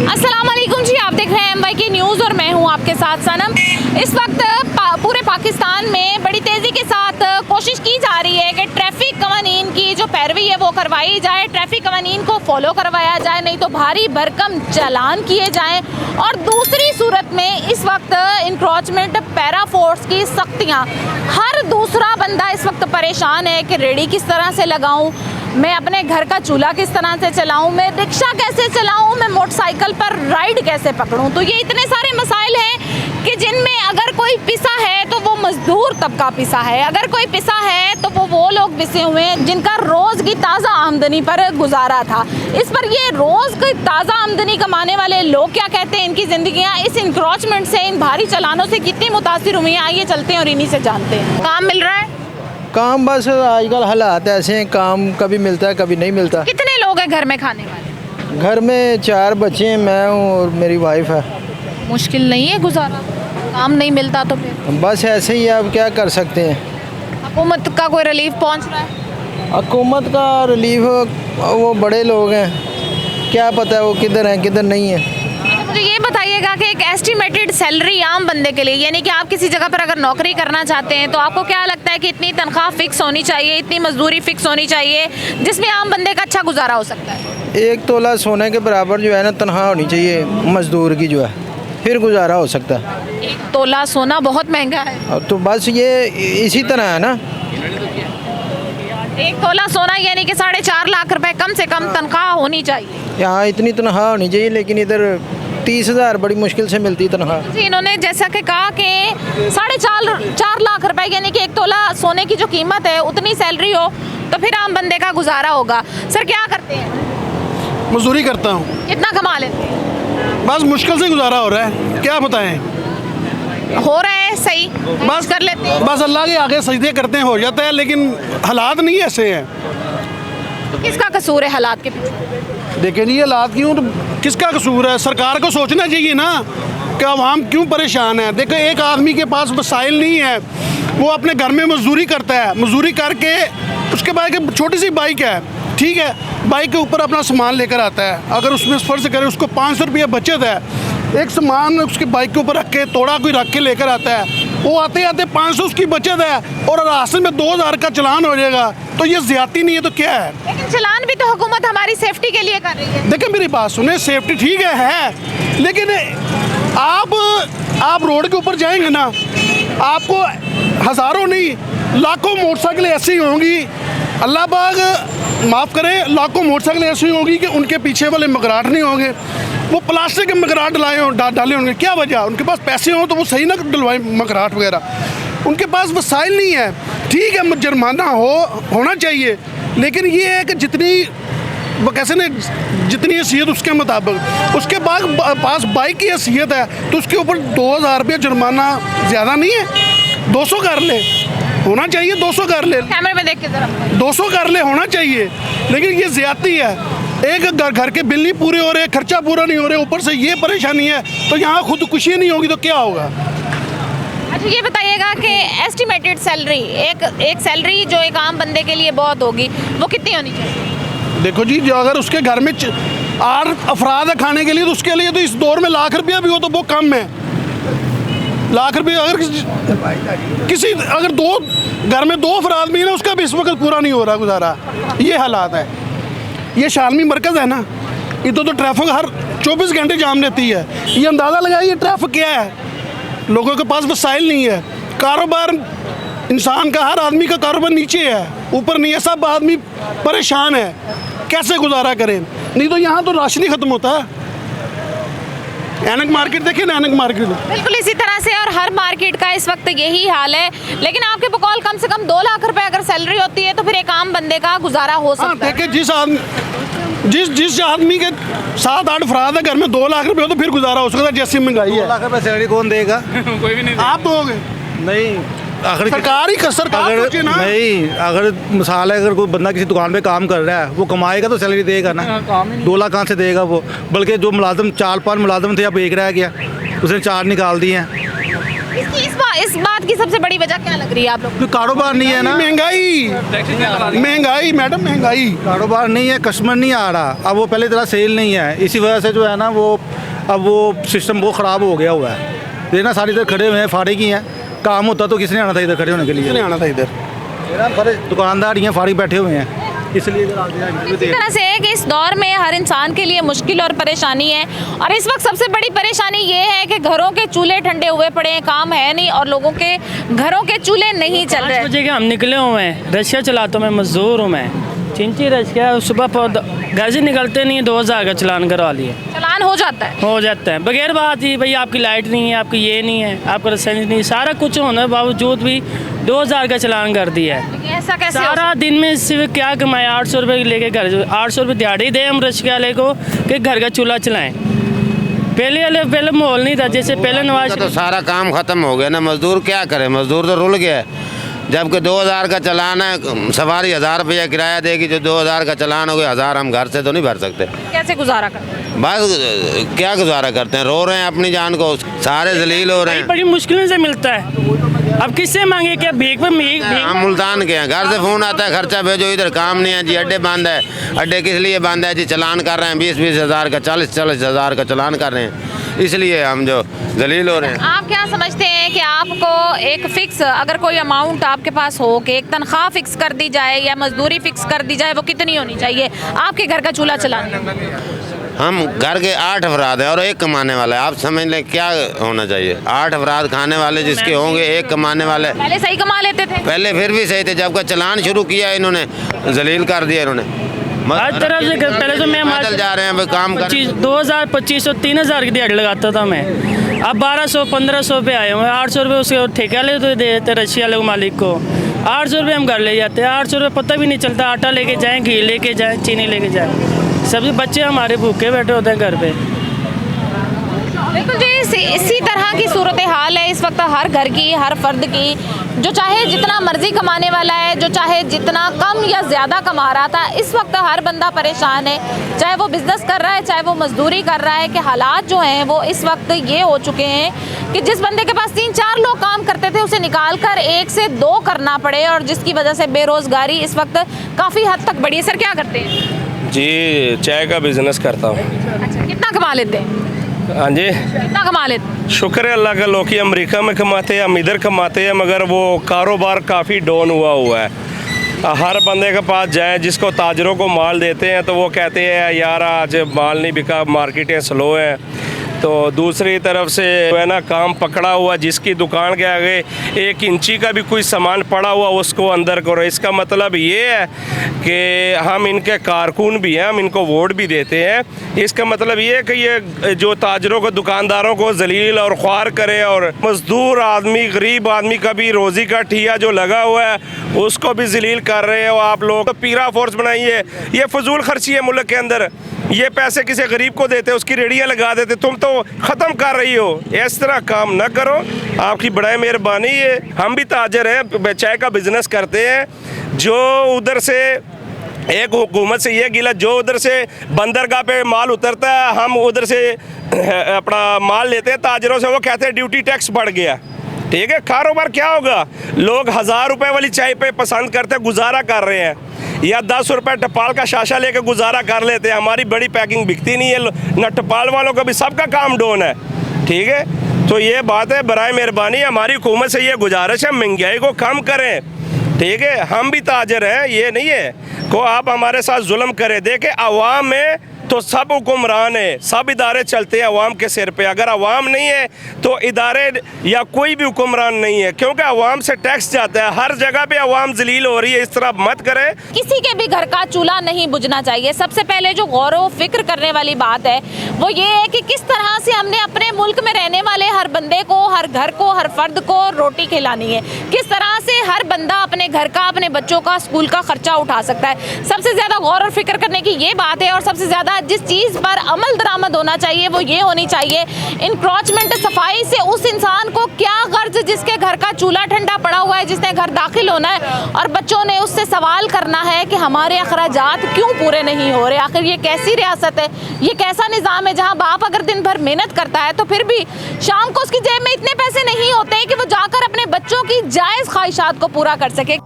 अस्सलाम वालेकुम जी, आप देख रहे हैं MYK न्यूज़ और मैं हूं आपके साथ सनम। इस वक्त पूरे पाकिस्तान में बड़ी तेज़ी के साथ कोशिश की जा रही है कि ट्रैफिक कवानीन की जो पैरवी है वो करवाई जाए, ट्रैफिक कवानीन को फॉलो करवाया जाए, नहीं तो भारी भरकम चालान किए जाएं। और दूसरी सूरत में इस वक्त इंक्रोचमेंट, पैरा फोर्स की सख्तियाँ, हर दूसरा बंदा इस वक्त परेशान है कि रेडी किस तरह से लगाऊँ, मैं अपने घर का चूल्हा किस तरह से चलाऊं, मैं रिक्शा कैसे चलाऊं, मैं मोटरसाइकिल पर राइड कैसे पकड़ूं। तो ये इतने सारे मसाइल हैं कि जिनमें अगर कोई पिसा है तो वो मजदूर तबका पिसा है, अगर कोई पिसा है तो वो लोग पिसे हुए हैं जिनका रोज़ की ताज़ा आमदनी पर गुजारा था। इस पर ये रोज़ की ताज़ा आमदनी कमाने वाले लोग क्या कहते हैं, इनकी ज़िंदगियाँ इस इंक्रोचमेंट से, इन भारी चलानों से कितनी मुतासिर हुई हैं, आइए चलते हैं और इन्हीं से जानते हैं। काम मिल रहा है? काम बस आजकल हालात ऐसे हैं, काम कभी मिलता है कभी नहीं मिलता। कितने लोग हैं घर में खाने वाले? घर में 4 बच्चे हैं, मैं हूँ और मेरी वाइफ है। मुश्किल नहीं है गुजारा? काम नहीं मिलता तो फिर बस ऐसे ही है, अब क्या कर सकते हैं। हुकूमत का कोई रिलीफ पहुंच रहा है? हुकूमत का रिलीफ वो बड़े लोग हैं, क्या पता है वो किधर हैं किधर नहीं है। मुझे ये बताइएगा कि एक एस्टिमेटेड सैलरी आम बंदे के लिए, यानी कि आप किसी जगह पर अगर नौकरी करना चाहते हैं तो आपको क्या लगता है कि इतनी तनख्वाह फिक्स होनी चाहिए, इतनी मजदूरी फिक्स होनी चाहिए जिसमें आम बंदे का अच्छा गुजारा हो सकता है? 1 तोला सोने के बराबर जो है ना तनख्वाह होनी चाहिए मजदूर की, जो है फिर गुजारा हो सकता है। 1 तोला सोना बहुत महंगा है। अब तो बस ये इसी तरह है ना। 1 तोला सोना यानी कि 4.5 लाख रुपए कम से कम तनख्वाह होनी चाहिए। यहाँ इतनी तनख्वाह होनी चाहिए, लेकिन इधर 30,000 बड़ी मुश्किल से मिलती तनख्वाह। जी, इन्होंने जैसा कि कहा कि 4.5 लाख रुपए यानी कि 1 तोला सोने की जो कीमत है उतनी सैलरी हो तो फिर आम बंदे का गुजारा होगा। सर क्या करते हैं? मजदूरी करता हूँ। कितना कमा लेते हैं? बस मुश्किल से गुजारा हो रहा है, क्या बताएं। हो रहा है सही, बस कर लेते हैं। बस अल्लाह के आगे सजदे करते हैं, हो जाता है, लेकिन हालात नहीं ऐसे हैं। किसका कसूर है हालात के पीछे? देखें जी, हालात क्यों, तो किसका कसूर है? सरकार को सोचना चाहिए ना कि आवाम क्यों परेशान है। देखो, एक आदमी के पास वसाइल नहीं है, वो अपने घर में मजदूरी करता है, मजदूरी करके उसके बाद एक छोटी सी बाइक है, ठीक है, बाइक के ऊपर अपना सामान लेकर आता है। अगर उसमें फर्ज करे उसको 500 रुपये बचत है, एक सामान उसकी बाइक के ऊपर रख के, तोड़ा कोई रख के लेकर आता है, वो आते आते 500 उसकी बचत है और रास्ते में 2000 का चालान हो जाएगा, तो ये ज्यादती नहीं है तो क्या है? लेकिन चालान भी तो हुकूमत हमारी सेफ्टी के लिए कर रही है। देखिए मेरी बात सुने, सेफ्टी ठीक है, लेकिन आप रोड के ऊपर जाएंगे ना, आपको हज़ारों नहीं लाखों मोटरसाइकिल ऐसी होंगी, अल्लाह पाक माफ़ करे, लाखों मोटरसाइकिल ऐसी होंगी कि उनके पीछे वाले मगराट नहीं होंगे, वो प्लास्टिक के मगराट डाले होंगे। क्या वजह? उनके पास पैसे हों तो वो सही ना डलवाएं मगराट वगैरह। उनके पास वसाइल नहीं है, ठीक है, जुर्माना होना चाहिए, लेकिन ये है कि जितनी वो कैसे ने जितनी हैसियत उसके मुताबिक, उसके बाद पास बाइक की हैसियत है तो उसके ऊपर 2000 रुपये जुर्माना ज़्यादा नहीं है? 200 कर ले, होना चाहिए 200 कर ले, कैमरे में देख के जरा 200 कर ले, होना चाहिए, लेकिन ये ज़्यादती है। एक घर के बिल नहीं पूरे हो रहे, खर्चा पूरा नहीं हो रहे, ऊपर से ये परेशानी है, तो यहाँ खुदकुशी नहीं होगी तो क्या होगा? अच्छा ये बताइएगा कि एस्टिमेटेड सैलरी, एक सैलरी जो एक आम बंदे के लिए बहुत होगी, वो कितनी होनी चाहिए? देखो जी, जो अगर उसके घर में 8 अफराद है खाने के लिए, तो उसके लिए तो इस दौर में लाख रुपया भी हो तो वो कम है। लाख रुपये अगर किसी अगर घर में 2 अफराद भी है ना, उसका भी इस वक्त पूरा नहीं हो रहा गुजारा। ये हालात है। ये शालमी मरकज़ है ना, इधर तो ट्रैफिक हर 24 घंटे जाम रहती है। ये अंदाज़ा लगाइए ट्रैफिक क्या है। लोगों के पास वसाइल नहीं है, कारोबार इंसान का, हर आदमी का कारोबार नीचे है, ऊपर नहीं है, सब आदमी परेशान है, कैसे गुजारा करें? नहीं तो यहाँ तो राशन ही ख़त्म होता है। ऐनक मार्केट देखिए ना, ऐनक मार्केट बिल्कुल इसी तरह से, और हर मार्केट का इस वक्त यही हाल है। लेकिन आपके बकौल कम से कम 2 लाख रुपए अगर सैलरी होती है तो फिर एक आम बंदे का गुजारा हो सकता है। देखिए, जिस आदमी के 7-8 अफराद है, घर में 2 लाख रुपए हो तो फिर गुजारा हो सकता है, जैसी महंगाई है। 2 लाख रुपये सैलरी कौन देगा? कोई भी नहीं। आप दोगे? नहीं, अगर सरकार सोचे ना। नहीं, अगर मिसाल है, अगर कोई बंदा किसी दुकान पे काम कर रहा है, वो कमाएगा तो सैलरी देगा ना। 2 लाख कहाँ से देगा वो? बल्कि जो मुलाजिम 4-5 मुलाजिम थे, अब एक रह गया, उसने 4 निकाल दिए हैं। इस बात की सबसे बड़ी वजह क्या लग रही है आप लोग? तो कारोबार नहीं है ना, महंगाई मैडम, महंगाई। कारोबार नहीं है, कस्टमर नहीं आ रहा। अब वो पहले तरह सेल नहीं है, इसी वजह से जो है ना वो अब वो सिस्टम बहुत ख़राब हो गया हुआ है। देखना सारी इधर खड़े हुए हैं, फारिग ही हैं। काम होता तो किसने आना था इधर खड़े होने के लिए? किसने आना था इधर? सारे दुकानदार ही हैं, फारिग बैठे हुए हैं, इसलिए इधर आते हैं। इस तरह से है कि इस दौर में हर इंसान के लिए मुश्किल और परेशानी है, और इस वक्त सबसे बड़ी परेशानी ये है कि घरों के चूल्हे ठंडे हुए पड़े हैं, काम है नहीं, और लोगों के घरों के चूल्हे नहीं चल रहे। 5 बजे के हम निकले हुए हैं, रशिया चलाता हूँ मैं, मजदूर हूँ मैं, चिंची रशिया। सुबह घर से निकलते नहीं, 2000 का चलान करवा लिए। चलान हो जाता है बगैर बात ही, भाई आपकी लाइट नहीं है, आपकी ये नहीं है, आपका लाइसेंस नहीं, सारा कुछ होने के बावजूद भी 2000 का चलान कर दिया है। लेकिन ऐसा कैसे हो सारा दिन में सिर्फ क्या कमाए, 800 रुपये लेके घर, 800 रुपये दिहाड़ी दें हम रशिया वाले को कि घर का चूल्हा चलाएं। पहले माहौल नहीं था, जैसे पहले नवाज तो सारा काम खत्म हो गया ना। मजदूर क्या करे, मजदूर तो रुल गया है। जबकि 2000 का चलान है, सवारी 1000 रुपया किराया देगी, जो 2000 का चलान हो गया 1000 हम घर से तो नहीं भर सकते। कैसे गुजारा करते हैं? बस क्या गुजारा करते हैं, रो रहे हैं अपनी जान को, सारे जलील हो रहे हैं। बड़ी मुश्किल से मिलता है, अब किससे मांगे, क्या भीख पे भीख? हम मुल्तान के हैं, घर से फ़ोन आता है खर्चा भेजो, इधर काम नहीं है जी, अड्डे बंद है। अड्डे किस लिए बंद है जी? चलान कर रहे हैं 20-20 हज़ार का, 40-40 हज़ार का चलान कर रहे हैं, इसलिए हम जो जलील हो रहे हैं। आप क्या समझते हैं कि आपको एक फिक्स अगर कोई अमाउंट आपके पास हो कि एक तनख्वाह फिक्स कर दी जाए या मजदूरी फिक्स कर दी जाए, वो कितनी होनी चाहिए आपके घर का चूल्हा चलाने? हम घर के 8 अफराद हैं और 1 कमाने वाला है, आप समझ लें क्या होना चाहिए। 8 अफराद खाने वाले जिसके होंगे, 1 कमाने वाले। पहले सही कमा लेते थे, पहले फिर भी सही थे, जब का चलान शुरू किया इन्होंने जलील कर दिया इन्होंने। हर तरफ से पहले तो मैं पैदल जा रहे हैं काम कर। 2000-2500-3000 की दिहाड़ी लगाता था मैं, अब 1200-1500 पे आए हुए। 800 रुपये उसके ठेके वाले तो दे देते रशिया वाले मालिक को, 800 रुपये हम घर ले जाते हैं। 800 रुपये पता भी नहीं चलता, आटा लेके जाएँ, घी लेके जाएँ, चीनी लेके जाएँ, सभी बच्चे हमारे भूखे बैठे होते हैं घर पे। बिल्कुल जी, इसी तरह की सूरत हाल है इस वक्त हर घर की, हर फर्द की, जो चाहे जितना मर्जी कमाने वाला है, जो चाहे जितना कम या ज़्यादा कमा रहा था, इस वक्त हर बंदा परेशान है, चाहे वो बिज़नेस कर रहा है, चाहे वो मजदूरी कर रहा है, कि हालात जो हैं वो इस वक्त ये हो चुके हैं कि जिस बंदे के पास 3-4 लोग काम करते थे उसे निकाल कर 1 से 2 करना पड़े, और जिसकी वजह से बेरोज़गारी इस वक्त काफ़ी हद तक बढ़ी है। सर क्या करते हैं? जी चाय का बिजनेस करता हूँ। अच्छा, कितना कमा लेते हैं? हाँ जी, कितना कमा लेते हैं? शुक्र है अल्लाह का, लोग ही अमेरिका में कमाते हैं, हम इधर कमाते हैं, मगर वो कारोबार काफ़ी डाउन हुआ है। हर बंदे के पास जाएं, जिसको ताजरों को माल देते हैं तो वो कहते हैं यार आज माल नहीं बिका, मार्केटें स्लो हैं। तो दूसरी तरफ से है ना काम पकड़ा हुआ, जिसकी दुकान के आगे 1 इंची का भी कोई सामान पड़ा हुआ उसको अंदर करो। इसका मतलब ये है कि हम इनके कारकुन भी हैं, हम इनको वोट भी देते हैं। इसका मतलब ये है कि ये जो ताजरों को, दुकानदारों को जलील और ख्वार करे, और मजदूर आदमी, गरीब आदमी का भी रोज़ी का ठिया जो लगा हुआ है उसको भी जलील कर रहे हो आप लोग। तो पीरा फोर्स बनाइए, ये फजूल खर्ची है मुल्क के अंदर। ये पैसे किसी गरीब को देते, उसकी रेडियाँ लगा देते, तुम तो ख़त्म कर रही हो। इस तरह काम ना करो, आपकी बड़ी मेहरबानी है। हम भी ताजर हैं, चाय का बिज़नेस करते हैं। जो उधर से एक हुकूमत से ये गिला, जो उधर से बंदरगाह पे माल उतरता है, हम उधर से अपना माल लेते हैं ताजरों से, वो कहते हैं ड्यूटी टैक्स बढ़ गया। ठीक है, कारोबार क्या होगा? लोग 1000 रुपये वाली चाय पे पसंद करते, गुजारा कर रहे हैं, या 10 रुपये टपाल का शाशा लेके गुजारा कर लेते हैं। हमारी बड़ी पैकिंग बिकती नहीं है, न टपाल वालों का भी सबका काम डाउन है। ठीक है, तो ये बात है, बराए मेहरबानी हमारी हुकूमत से ये गुजारिश है, महंगाई को कम करें। ठीक है, हम भी ताजर हैं, ये नहीं है को आप हमारे साथ जुल्म करें। देखें अवाम में तो सब हुक्मरान है, सब इदारे चलते हैं अवाम के सिर पे। अगर अवाम नहीं है तो इदारे या कोई भी हुक्मरान नहीं है, क्योंकि अवाम से टैक्स जाता है। हर जगह पे अवाम जलील हो रही है, इस तरह मत करें। किसी के भी घर का चूल्हा नहीं बुझना चाहिए। सबसे पहले जो गौर व फिक्र करने वाली बात है वो ये है कि किस तरह से हमने अपने मुल्क में रहने वाले हर बंदे को, हर घर को, हर फर्द को रोटी खिलानी है। किस तरह से हर बंदा अपने घर का, अपने बच्चों का स्कूल का खर्चा उठा सकता है। सबसे ज़्यादा गौर और फिक्र करने की ये बात है, और सबसे ज़्यादा जिस चीज़ पर अमल दरामद होना चाहिए वो ये होनी चाहिए, इंक्रोचमेंट सफाई से उस इंसान को क्या गर्ज जिसके घर का चूल्हा ठंडा पड़ा हुआ है, जिसने घर दाखिल होना है और बच्चों ने उससे सवाल करना है कि हमारे अखराजात क्यों पूरे नहीं हो रहे। आखिर ये कैसी रियासत है, ये कैसा निज़ाम है जहाँ बाप अगर दिन भर मेहनत करता है तो फिर भी शाम को उसकी जेब में इतने पैसे नहीं होते हैं कि वो जाकर अपने बच्चों की जायज़ ख्वाहिशात को पूरा कर सके।